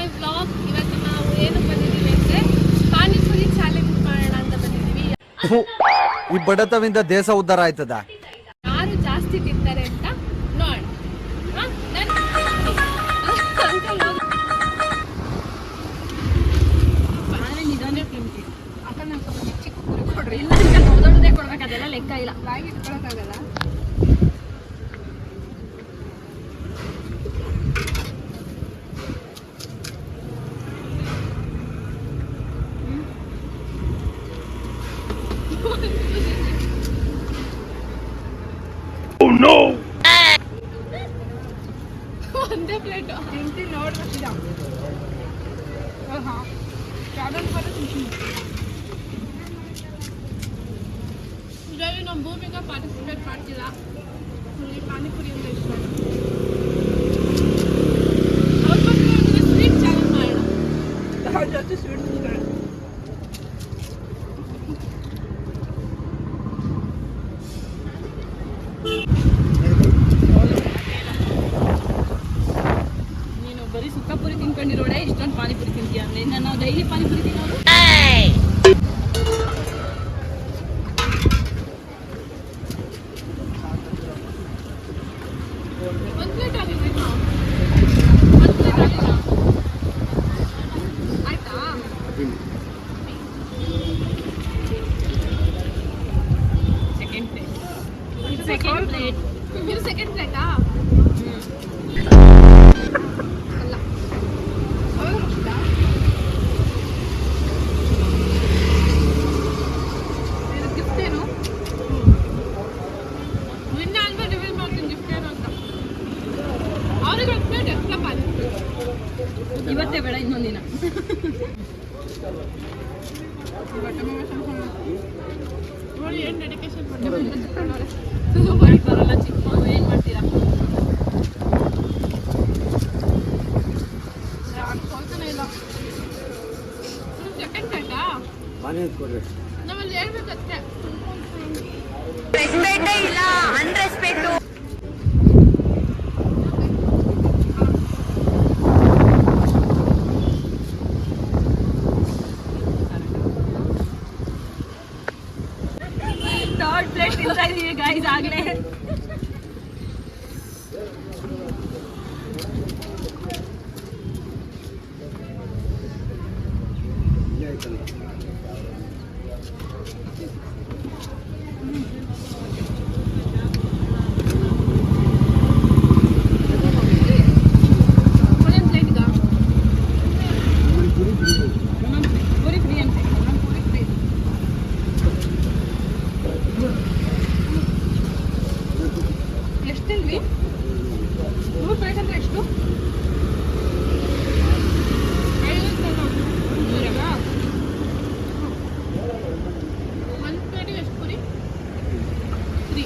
ಮೈ vlog. ಇವತ್ತು ನಾವು ಏನು ಬಂದಿದ್ದೀವಿ ಅಂದರೆ ಪಾನಿಪುರಿ ಚಾಲೆಂಜ್ ಮಾಡೋಣ ಅಂತ ಬಂದಿದ್ದೀವಿ. ಈ ಬಡತವಿಂದ ದೇಶ ಉದ್ಧಾರ ಆಯ್ತದ. ಯಾರು ಜಾಸ್ತಿ ತಿಂತಾರೆ ಅಂತ ನೋಡ. ಕೊಡ್ರಿ ಇಲ್ಲ ದೊಡ್ಡದೇ ಕೊಡ್ಬೇಕದೆಲ್ಲ ಲೆಕ್ಕ ಇಲ್ಲ. ಬಾಯಿಗೆ ಇಟ್ಕೊಳಕ್ಕಾಗಲ್ಲ. ಒಂದೇ ಪ್ಲೇಟ್ ತಿಂತೀನಿ ನೋಡ್ಬೇಕಿಲ್ಲ. ಇದ್ರಲ್ಲಿ ನಮ್ಮ ಭೂಮಿಗೆ ಪಾರ್ಟಿಸಿಪೇಟ್ ಮಾಡ್ತಿಲ್ಲ. ಪಾನಿಪುರಿ ಅಂದ್ರೆ ಇಷ್ಟ. ಅವ್ರಿಗೋಸ್ಕರ ಸ್ವೀಟ್ ಚಾಲೆಂಜ್ ಮಾಡೋಣ. ಅವ್ರ ಜೊತೆ ಸ್ವೀಟ್ ತಿಂತಾರೆ. ನೀನು ಬರೀ ಸುಕ್ಕಪುರಿ ತಿನ್ಕೊಂಡಿರೋಡೆ ಇಷ್ಟೊಂದು ಪಾನಿಪುರಿ ತಿಂತೀಯ ಅಂದ್ರೆ ನಾವು ಡೈಲಿ ಪಾನಿಪುರಿ ತಿನ್ನೋದು. ಒಂದು ಪ್ಲೇಟ್ ಆಗಿದೆ ಆಯ್ತಾ? ಸೆಕೆಂಡ್ ಪ್ಲೇಟ್ ಇದು ಸೆಕೆಂಡ್ ಪ್ಲೇಟಾ? ಅಲ್ಲ ಇದು ಗಿಫ್ಟ್ ಏನು? ನಿನ್ನೆ ಅಲ್ವಾ ರಿವೀಲ್ ಮಾಡ್ತೀನಿ ಗಿಫ್ಟ್ ಏನು ಅಂತ. ಅವ್ರಿಗೆ ಒಂದು ಪ್ಲೇಟ್ ಎಕ್ಸ್ಟ್ರಾ ಪಾನಿಪುರಿ ಇವತ್ತೇ ಬೇಡ ಇನ್ನೊಂದಿನ. ನೋಡಿ ಏನು ಡೆಡಿಕೇಶನ್ ಬರಲ್ಲ ಚಿಕ್ಕ ಮಗು ಏನು ಮಾಡ್ತೀರಾ? ಹೋಗ್ತಾನೆ ಇಲ್ಲ. ಸೆಕೆಂಡ್ ಪ್ಲೇಟಾ? ನಾವಲ್ಲಿ ಹೇಳ್ಬೇಕಷ್ಟೇ. ರೆಸ್ಪೆಕ್ಟೇ ಇಲ್ಲ, ಅನ್ರೆಸ್ಪೆಕ್ಟು. ಥರ್ಡ್ ಪ್ಲೇಟ್ ತಿಂತಾ ಇದೀವಿ ಗೈಸ್ ಆಗಲೇ. ಪೂರಿ ಫ್ರೀ ಅಂತೆ. ಪೂರಿ ಫ್ರೀ. ಎಷ್ಟಿಲ್ವಿ? 3 ಪ್ಲೇಟ್ ಅಂದ್ರೆ ಎಷ್ಟು? 1 ಪ್ಲೇಟಿಗೆ ಎಷ್ಟು ಪುರಿ? 3.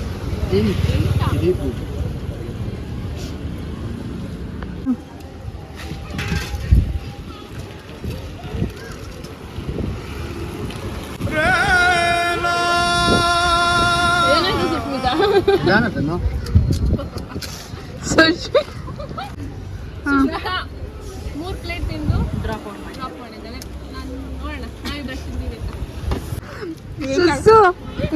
ಮೂರು ಪ್ಲೇಟ್ ತಿಂದು ಡ್ರಾಪ್ ಮಾಡಿದ್ದಾನೆ. ನಾನು ನೋಡೋಣ ನಾವಿಬ್ಬರು ತಿಂದೀವಿ ಅಂತ.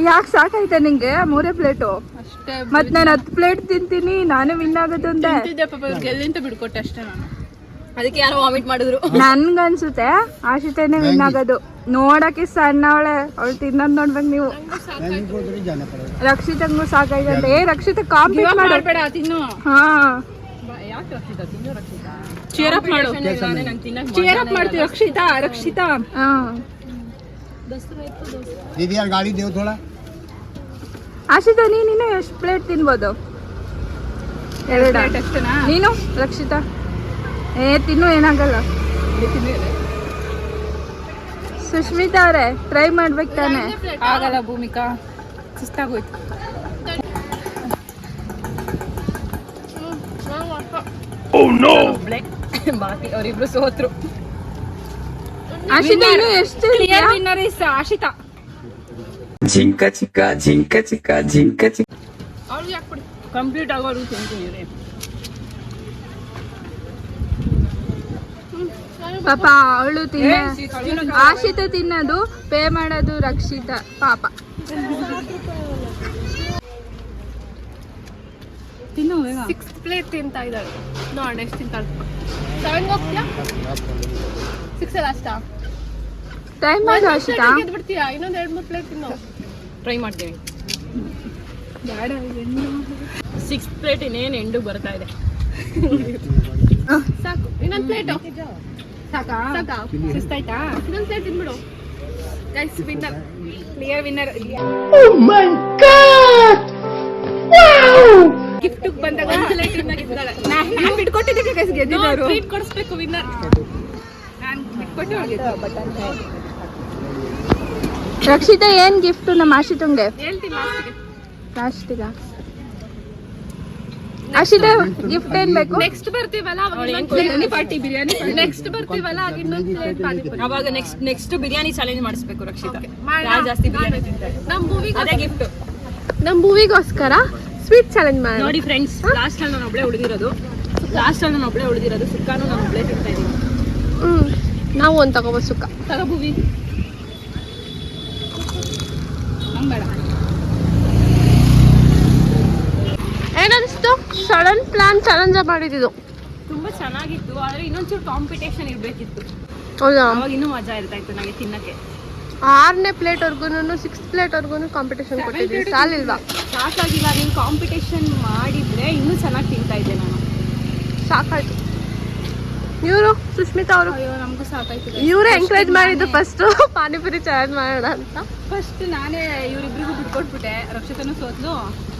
ಯಾಕೆ ಸಾಕಾಯ್ತಾ ನಿಂಗೆ 3 ಪ್ಲೇಟು? ಅಷ್ಟೇ. ಮತ್ ನಾನು 10 ಪ್ಲೇಟ್ ತಿಂತೀನಿ, ನಾನು ವಿನ್ ಆಗೋದು ಅಂದೆ. ತಿಂತಿದ್ದೆ ಪಾಪ, ಗೆಲ್ಲಿಂತ ಬಿಡ್ಕೊಟ್ಟೆ ಅಷ್ಟೇ ನಾನು. ಅದಕ್ಕೆ ಯಾರೋ ವಾಮಿಟ್ ಮಾಡಿದ್ರು. ನನ್ಗನ್ಸುತ್ತೆ ಆಶಿತಾನೇ ವಿನ್ ಆಗೋದು. ನೋಡಕ್ಕೆ ಸಣ್ಣವಳೆ, ಅವಳು ತಿನ್ನೋದ್ ನೋಡ್ಬೇಕು ನೀವು. ರಕ್ಷಿತಂಗೂ ಸಾಕಾಯ್ತಂತೆ. ರಕ್ಷಿತ ಕಾಂಪೀಟ್ ಮಾಡಬೇಡ, ತಿನ್ನು. ಹಾ ಯಾಕೆ ರಕ್ಷಿತಾ ತಿನ್ನು? ರಕ್ಷಿತಾ ಚೇರ್ ಅಪ್ ಮಾಡು. ಚೇರ್ ಅಪ್ ಮಾಡ್ತೀವಿ ರಕ್ಷಿತಾ. ರಕ್ಷಿತಾ ಹಾ दीदी यार गाड़ी दो थोड़ा. ಆಶಿತಾ ನೀನು ಎಷ್ಟು ಪ್ಲೇಟ್ ತಿನ್ಬೋದು? 2 ಪ್ಲೇಟ್ ಅಷ್ಟೇನಾ? ನೀನು ರಕ್ಷಿತಾ ತಿನ್ನು, ಏನಾಗಲ್ಲ. ಸುಷ್ಮಿತಾ ಅವರೇ ಟ್ರೈ ಮಾಡ್ಬೇಕು ತಾನೆ? ಆಗಲ್ಲ ಭೂಮಿಕಾ, ಸುಸ್ತಾಗೋಯ್ತು. ಬಾಕಿ ಅವರಿಬ್ರು ಸೋತ್ರು. ಆಶಿತಾ ಇನ್ನು ಎಷ್ಟು ಕ್ಲಿಯರ್ ವಿನ್ನರ್ ಇಸ್ ಆಶಿತಾ. ಜಿಂಕ ಚಿಕ್ಕ ಜಿಂಕ ಚಿಕ್ಕ ಜಿಂಕ ಚಿಕ್ಕ. ಅವ್ರಿಗೆ ಹಾಕ್ಬಿಡಿ, ಕಂಪ್ಲೀಟ್ ಆಗೋರು ತಿಂತೀನಿ ರೀ. ಪಾಪ ಅವಳು ಆಶಿತ ತಿನ್ನೋದು, ಪೇ ಮಾಡೋದು ರಕ್ಷಿತಾ ಪಾಪ. ತಿನ್ನು 6 ಪ್ಲೇಟ್ ತಿಂತಾ ಇದ್ದಾಳೆ. ನೋಡೋಣ ಎಷ್ಟು ತಿಂತಾಳೆ. 7 ಹೋಗ್ತೀಯಾ? 6 ಲಾಸ್ಟಾ? ಟೈಮ್ ಮಾಡು ಆಶಿತಾ. ಬಿಡ್ತೀಯಾ? ಇನ್ನೊಂದು 2-3 ಪ್ಲೇಟ್ ತಿನ್ನು. ಟ್ರೈ ಮಾಡ್ತೀನಿ. 6 ಪ್ಲೇಟ್ ಇನ್ನೇನು ಎಂಡು ಬರ್ತಾ ಇದೆ. ಸಾಕು, ಇನ್ನೊಂದು ಪ್ಲೇಟು ಸಾಕಾ? ಸುಸ್ತಾಯ್ತಾ? ಇನ್ನೊಂದು ಪ್ಲೇಟ್ ತಿನ್ಬಿಡು. Guys, winner, clear winner. Gift ಬಂದಾಗ ಪ್ಲೇಟ್ ಇದ್ದಾಳೆ. ನಾನು ಬಿಟ್ಕೊಟ್ಟಿದ್ದಕ್ಕೆ ಗೈಸ್ ಗೆದ್ದಿದ್ದವರು. ಟ್ರೀಟ್ ಕೊಡಿಸ್ಬೇಕು ವಿನ್ನರ್. ನಾನು ಬಿಟ್ಕೊಟ್ಟು ಹೋಗಿದ್ದೆ. ರಕ್ಷಿತಾ ಏನ್ ಗಿಫ್ಟ್ ನಮ್ಮ ಆಶಿತಂಗೆ? ಹೇಳ್ತೀನಿ ಲಾಸ್ಟಿಗ. ಆಶಿತಾ ಗಿಫ್ಟ್ ಏನ್ ಬೇಕು? ನೆಕ್ಸ್ಟ್ ಬರ್ತೀವಲ್ಲ ಬಿರಿಯಾನಿ ಪಾರ್ಟಿ. ನೆಕ್ಸ್ಟ್ ಬರ್ತೀವಲ್ಲ ಆಗ ಇನ್ನೊಂದು ಪ್ಲೇಟ್ ಪಾನಿಪುರಿ. ಅವಾಗ ನೆಕ್ಸ್ಟ್ ಬಿರಿಯಾನಿ ಚಾಲೆಂಜ್ ಮಾಡಿಸ್ಬೇಕು ರಕ್ಷಿತಾ. ಯಾರು ಜಾಸ್ತಿ ಬಿರಿಯಾನಿ ತಿಂತಾರೆ. ನಮ್ಮ ಮೂವಿಗೆ ಅದೇ ಗಿಫ್ಟ್. ನಮ್ಮ ಮೂವಿಗೋಸ್ಕರ ಸ್ವೀಟ್ ಚಾಲೆಂಜ್ ಮಾಡಿ. ನೋಡಿ ಫ್ರೆಂಡ್ಸ್, ಲಾಸ್ಟ್ ಅಲ್ಲಿ ನಾನು ಒಬ್ಳೆ ಉಳಿದಿರೋದು. ಸುಕ್ಕಾನು ನಾನು ಒಬ್ಳೆ ತಿಂತಾ ಇದ್ದೀನಿ. ನಾವು ಒಂದು ತಗೋಬೋದು ಸುಕ್ಕ. ತಗೋ ಭೂವಿ. ಬೇಡ. ಏನನ್ನಿಸ್ತು? ಸಡನ್ ಪ್ಲಾನ್ ಚಾಲೆಂಜ್ ಮಾಡಿದ್ದು ತುಂಬಾ ಚೆನ್ನಾಗಿತ್ತು. ಆದ್ರೆ ಇನ್ನೊಂಚೂರು ಕಾಂಪಿಟೇಷನ್ ಇರ್ಬೇಕಿತ್ತು. ಹೌದಾ? ಅವಾಗ ಇನ್ನೂ ಮಜಾ ಇರ್ತಾ ಇತ್ತು ನನಗೆ ತಿನ್ನಕ್ಕೆ. 6ನೇ ಪ್ಲೇಟ್ವರೆಗೂ 6 ಪ್ಲೇಟ್ವರೆಗೂ ಕಾಂಪಿಟೇಷನ್ ಕೊಟ್ಟಿದ್ದೀವಿ. ಸಾಲಿಲ್ವಾ? ಸಾಕಾಗಿಲ್ಲ. ನೀನು ಕಾಂಪಿಟೇಷನ್ ಮಾಡಿದ್ರೆ ಇನ್ನೂ ಚೆನ್ನಾಗಿ ತಿಂತಾ ಇದ್ದೆ ನಾನು. ಸಾಕಾಯ್ತು. ಇವರು ಸುಷ್ಮಿತಾ ಅವರು ನಮಗೂ ಸಾಕಾಯ್ತು. ಇವರೇ ಎಂಕರೇಜ್ ಮಾಡಿದ್ದು ಫಸ್ಟ್ ಪಾನಿಪುರಿ ಚಾಲೆಂಜ್ ಮಾಡೋಣ ಅಂತ. ಫಸ್ಟ್ ನಾನೇ ಇವರಿಬ್ರಿಗೂ ಬಿಟ್ಕೊಟ್ಬಿಟ್ಟೆ. ರಕ್ಷಿತನೂ ಸೋತ್ಲು,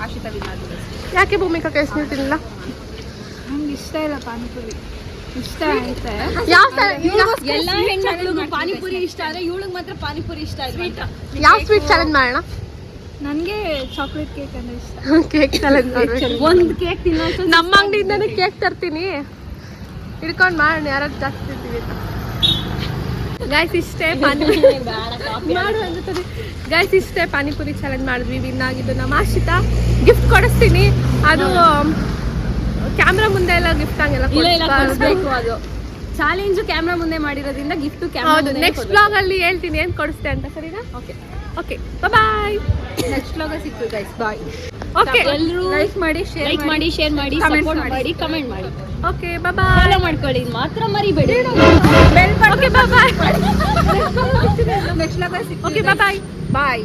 ಆಶಿತಾ ವಿನ್ನಾದ್ರು. ಯಾಕೆ ಭೂಮಿಕಾ ಕೇಸ್ ನೀವು ತಿನ್ನಲ್ಲ? ನಂಗೆ ಇಷ್ಟ ಇಲ್ಲ ಪಾನಿಪುರಿ. ಇಷ್ಟ ಆಯ್ತೆ. ಎಲ್ಲ ಹೆಣ್ಮಕ್ಳಿಗೂ ಪಾನಿಪುರಿ ಇಷ್ಟ ಆದ್ರೆ ಇವಳಿಗೆ ಮಾತ್ರ ಪಾನಿಪುರಿ ಇಷ್ಟ ಆಯ್ತು. ಯಾವ ಸ್ವೀಟ್ ಚಾಲೆಂಜ್ ಮಾಡೋಣ? ನನಗೆ ಚಾಕ್ಲೇಟ್ ಕೇಕ್ ಅಂದ್ರೆ ಇಷ್ಟ. Cake challenge. ಒಂದು ಕೇಕ್ ತಿನ್ನೋ. ನಮ್ಮ ಅಂಗಡಿಯಿಂದನೇ ಕೇಕ್ ತರ್ತೀನಿ, ಹಿಡ್ಕೊಂಡು ಮಾಡೋಣ ಯಾರು ಜಾಸ್ತಿ ತಿಂತೀವಿ ಅಂತ. ಗೈಸ್ ಇಷ್ಟೇ ಪಾನಿಪುರಿ ಮಾಡು ಅಂತಾರೆ. ಗೈಸ್ ಇಷ್ಟೇ ಪಾನಿಪುರಿ ಚಾಲೆಂಜ್ ಮಾಡಿದ್ವಿ. ವಿನ್ ಆಗಿದ್ದು ನಮ್ಮ ಆಶಿತಾ. ಗಿಫ್ಟ್ ಕೊಡಿಸ್ತೀನಿ. ಅದು ಕ್ಯಾಮ್ರಾ ಮುಂದೆ ಎಲ್ಲ ಗಿಫ್ಟ್ ಹಂಗೆಲ್ಲ ಕೊಡಿಸ್ಬೇಕು. ಅದು ಚಾಲೆಂಜ್ ಕ್ಯಾಮ್ರಾ ಮುಂದೆ ಮಾಡಿರೋದ್ರಿಂದ ಗಿಫ್ಟ್ ಕ್ಯಾಮ್ರಾ. ಹೌದು, ನೆಕ್ಸ್ಟ್ ಬ್ಲಾಗ್ ಅಲ್ಲಿ ಹೇಳ್ತೀನಿ ಏನು ಕೊಡಿಸ್ತೆ ಅಂತ. ಸರಿನಾ? Okay okay, bye. Next vlog ಸಿಗ್ತೀವಿ ಗೈಸ್. ಬಾಯ್. ಓಕೆ, ಎಲ್ಲರೂ ಲೈಕ್ ಮಾಡಿ, ಶೇರ್ ಮಾಡಿ, ಸಪೋರ್ಟ್ ಮಾಡಿ, ಕಮೆಂಟ್ ಮಾಡಿ. Okay, bye. ಫಾಲೋ ಮಾಡ್ಕೊಳ್ಳಿ ಮಾತ್ರ ಮರಿಬೇಡಿ. Okay, bye. ನೆಕ್ಸ್ಟ್ ಬ್ಲಾಗ್ ಸಿಗ್ತೀವಿ. Okay, bye. ಬಾಯ್.